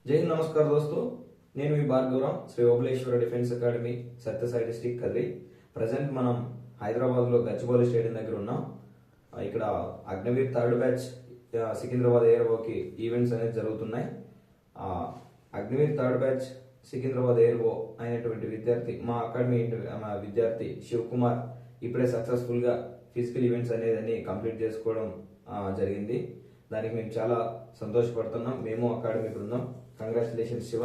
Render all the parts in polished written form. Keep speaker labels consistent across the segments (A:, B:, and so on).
A: जय हिंद नमस्कार दोस्तों నేను మీ Bhargavarao Sri Obuleswara defence academy Sathyasai district కర్రీ ప్రజెంట్ మనం హైదరాబాద్ లో గచ్చిబౌలి స్టేడియం దగ్గర ఉన్నాం. ఇక్కడ అగ్నివీర్ థర్డ్ బ్యాచ్ సికింద్రాబాద్ ఎయిర్వోకి ఈవెంట్స్ అనేది జరుగుతున్నాయి. Agniveer third batch Secunderabad ARO అయినటువంటి విద్యార్థి మా అకాడమీ విద్యార్థి శివ్ కుమార్ ఇప్పుడే సక్సెస్ఫుల్ గా ఫిజికల్ ఈవెంట్స్ అనేది కంప్లీట్ చేసుకోవడం జరిగింది. దానికి మేము చాలా సంతోషపడుతున్నాం. మేము అకాడమీ బృందం కంగ్రాచులేషన్స్ శివ.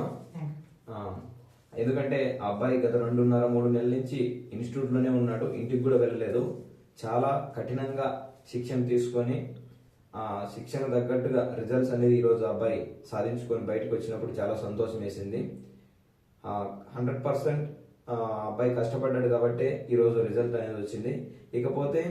A: ఎందుకంటే ఆ అబ్బాయి గత 2.5-3 నెలల నుంచి ఇన్స్టిట్యూట్ లోనే ఉన్నాడు, ఇంటికి కూడా వెళ్ళలేదు. చాలా కఠినంగా శిక్షణ తీసుకొని ఆ శిక్షణ తగ్గట్టుగా రిజల్ట్స్ అనేది ఈ రోజు అబ్బాయి సాధించుకొని బయటకు వచ్చినప్పుడు చాలా సంతోషం వేసింది. 100% అబ్బాయి కష్టపడ్డాడు కాబట్టి ఈ రోజు రిజల్ట్ అనేది వచ్చింది. ఇకపోతే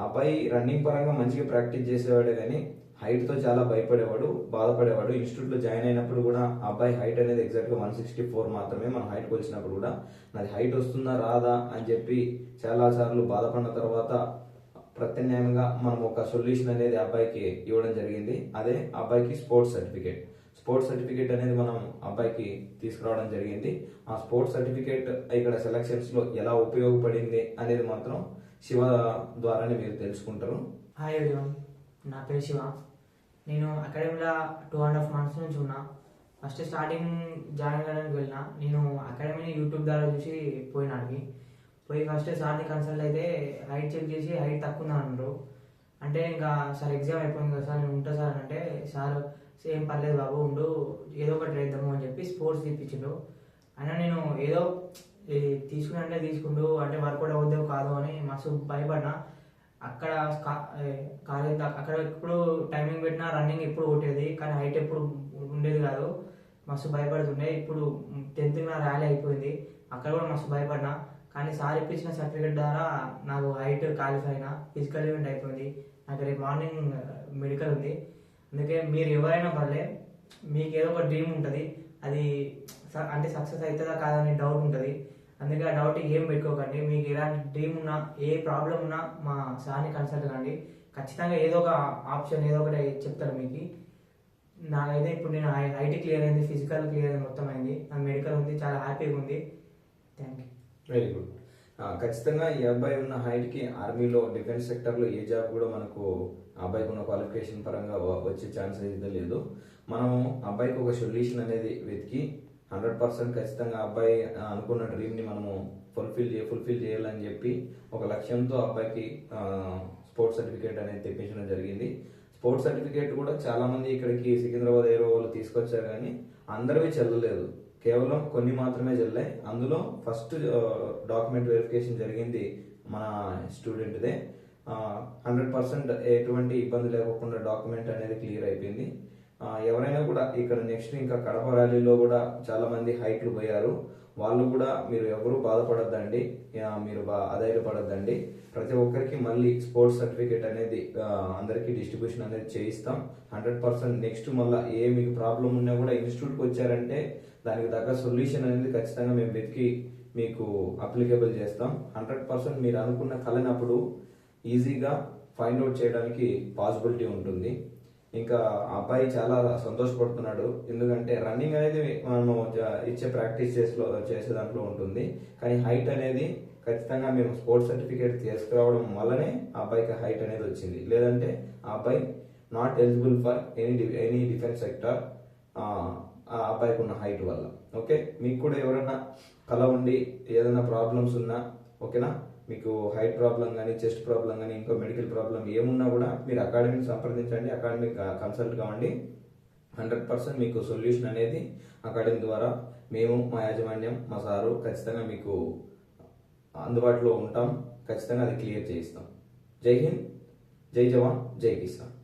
A: అబ్బాయి రన్నింగ్ పరంగా మంచిగా ప్రాక్టీస్ చేసేవాడే కానీ హైట్ తో చాలా భయపడేవాడు, బాధపడేవాడు. ఇన్స్టిట్యూట్ లో జాయిన్ అయినప్పుడు కూడా అబ్బాయి హైట్ అనేది ఎగ్జాక్ట్ గా 164 మాత్రమే. మన హైట్ వచ్చినప్పుడు కూడా నాది హైట్ వస్తుందా రాదా అని చెప్పి చాలా సార్లు బాధపడిన తర్వాత ప్రత్యామ్నాయంగా మనం ఒక సొల్యూషన్ అనేది అబ్బాయికి ఇవ్వడం జరిగింది. అదే అబ్బాయికి స్పోర్ట్స్ సర్టిఫికేట్ అనేది మనం అబ్బాయికి తీసుకురావడం జరిగింది. ఆ స్పోర్ట్స్ సర్టిఫికేట్ ఇక్కడ సెలక్షన్స్ లో ఎలా ఉపయోగపడింది అనేది మాత్రం శివ ద్వారానే మీరు తెలుసుకుంటారు.
B: హాయ్ ఎవరివన్, నా పేరు శివ. నేను అకాడమీలో 2.5 months నుంచి ఉన్నా. ఫస్ట్ స్టార్టింగ్ జాయిన్ అవ్వడానికి వెళ్ళిన నేను అకాడమీని యూట్యూబ్ ద్వారా చూసి పోయి ఫస్ట్ సార్ని కన్సల్ట్ అయితే హైట్ చెక్ చేసి హైట్ తక్కువ ఉందని అన్నారు. అంటే ఇంకా సార్ ఎగ్జామ్ అయిపోయింది కదా సార్, నేను ఉంటా సార్ అంటే సార్ ఏం పర్లేదు బాబు ఉండు, ఏదో ఒకటి వేద్దాము అని చెప్పి స్పోర్ట్స్ తీపించిండు. అయినా నేను ఏదో తీసుకుని తీసుకుంటూ అంటే వర్కౌట్ అవుద్దో కాదో అని మస్తు భయపడినా. అక్కడ కాలేజ్ అక్కడ ఎప్పుడు టైమింగ్ పెట్టినా రన్నింగ్ ఎప్పుడు కొట్టేది, కానీ హైట్ ఎప్పుడు ఉండేది కాదు. మస్తు భయపడుతుండే. ఇప్పుడు 10th నా ర్యాలీ అయిపోయింది, అక్కడ కూడా మస్తు భయపడినా. కానీ సార్ ఇప్పించిన సర్టిఫికేట్ ద్వారా నాకు హైట్ క్వాలిఫై అయినా, ఫిజికల్ ఈవెంట్ అయిపోయింది. నాకు రేపు మార్నింగ్ మెడికల్ ఉంది. అందుకే మీరు ఎవరైనా పర్లే, మీకు ఏదో ఒక డ్రీమ్ ఉంటుంది, అది అంటే సక్సెస్ అవుతుందా కాదని డౌట్ ఉంటుంది. అందుకే ఆ డౌట్ ఏం పెట్టుకోకండి. మీకు ఎలాంటి డ్రీమ్ ఉన్నా, ఏ ప్రాబ్లం ఉన్నా మా సార్ని కన్సల్ట్ కండి. ఖచ్చితంగా ఏదో ఒక ఆప్షన్ ఏదో ఒకటి చెప్తారు మీకు. నాకైతే ఇప్పుడు నేను ఐటీ క్లియర్ అయింది, ఫిజికల్ క్లియర్ అయింది, మొత్తం అయింది. నాకు మెడికల్ ఉంది, చాలా హ్యాపీగా ఉంది. Thank you.
A: Very good. ఖచ్చితంగా ఈ అబ్బాయి ఉన్న హైట్ కి ఆర్మీలో డిఫెన్స్ సెక్టర్ లో ఏ జాబ్ కూడా మనకు అబ్బాయికి ఉన్న క్వాలిఫికేషన్ పరంగా వచ్చే ఛాన్స్ అయితే లేదు. మనము అబ్బాయికి ఒక సొల్యూషన్ అనేది వెతికి 100% ఖచ్చితంగా అబ్బాయి అనుకున్న డ్రీమ్ ని మనము ఫుల్ఫిల్ చేయాలని చెప్పి ఒక లక్ష్యంతో అబ్బాయికి స్పోర్ట్స్ సర్టిఫికేట్ అనేది తెప్పించడం జరిగింది. స్పోర్ట్స్ సర్టిఫికేట్ కూడా చాలా మంది ఇక్కడికి సికింద్రాబాద్ ఏరో వాళ్ళు తీసుకొచ్చారు, కానీ అందరివి చెల్లలేదు. కేవలం కొన్ని మాత్రమే చెల్లాయి. అందులో ఫస్ట్ డాక్యుమెంట్ వెరిఫికేషన్ జరిగింది మన స్టూడెంట్దే. 100% ఎటువంటి ఇబ్బంది లేకుండా డాక్యుమెంట్ అనేది క్లియర్ అయిపోయింది. ఎవరైనా కూడా ఇక్కడ నెక్స్ట్ ఇంకా కడప ర్యాలీలో కూడా చాలా మంది హైట్లు పోయారు. వాళ్ళు కూడా మీరు ఎవరు బాధపడద్దండి, మీరు అధైర్యపడద్దండి. ప్రతి ఒక్కరికి మళ్ళీ స్పోర్ట్స్ సర్టిఫికేట్ అనేది అందరికి డిస్ట్రిబ్యూషన్ అనేది చేయిస్తాం. 100% నెక్స్ట్ మళ్ళీ ఏ మీకు ప్రాబ్లం ఉన్నా కూడా ఇన్స్టిట్యూట్కి వచ్చారంటే దానికి తగ్గ సొల్యూషన్ అనేది ఖచ్చితంగా మేము వెతికి మీకు అప్లికేబుల్ చేస్తాం. 100% మీరు అనుకున్న కలనప్పుడు ఈజీగా ఫైండ్ అవుట్ చేయడానికి పాసిబిలిటీ ఉంటుంది. ఇంకా అబ్బాయి చాలా సంతోషపడుతున్నాడు, ఎందుకంటే రన్నింగ్ అనేది మనము ఇచ్చే ప్రాక్టీస్ చేసే దాంట్లో ఉంటుంది. కానీ హైట్ అనేది ఖచ్చితంగా మేము స్పోర్ట్స్ సర్టిఫికేట్ తీసుకురావడం వల్లనే ఆ అబ్బాయికి హైట్ అనేది వచ్చింది. లేదంటే ఆ అబ్బాయి not eligible for any defence sector ఆ అబ్బాయికి ఉన్న హైట్ వల్ల. ఓకే, మీకు కూడా ఎవరైనా కల ఉండి ఏదైనా ప్రాబ్లమ్స్ ఉన్నా, ఓకేనా, మీకు హైట్ ప్రాబ్లం కానీ, చెస్ట్ ప్రాబ్లం కానీ, ఇంకో మెడికల్ ప్రాబ్లం ఏమున్నా కూడా మీరు అకాడమీని సంప్రదించండి, అకాడమీ కన్సల్ట్ కావండి. 100% మీకు సొల్యూషన్ అనేది అకాడమీ ద్వారా మేము, మా యాజమాన్యం, మా సారు ఖచ్చితంగా మీకు అందుబాటులో ఉంటాం. ఖచ్చితంగా అది క్లియర్ చేయిస్తాం. జై హింద్, జై జవాన్, జై కిసాన్.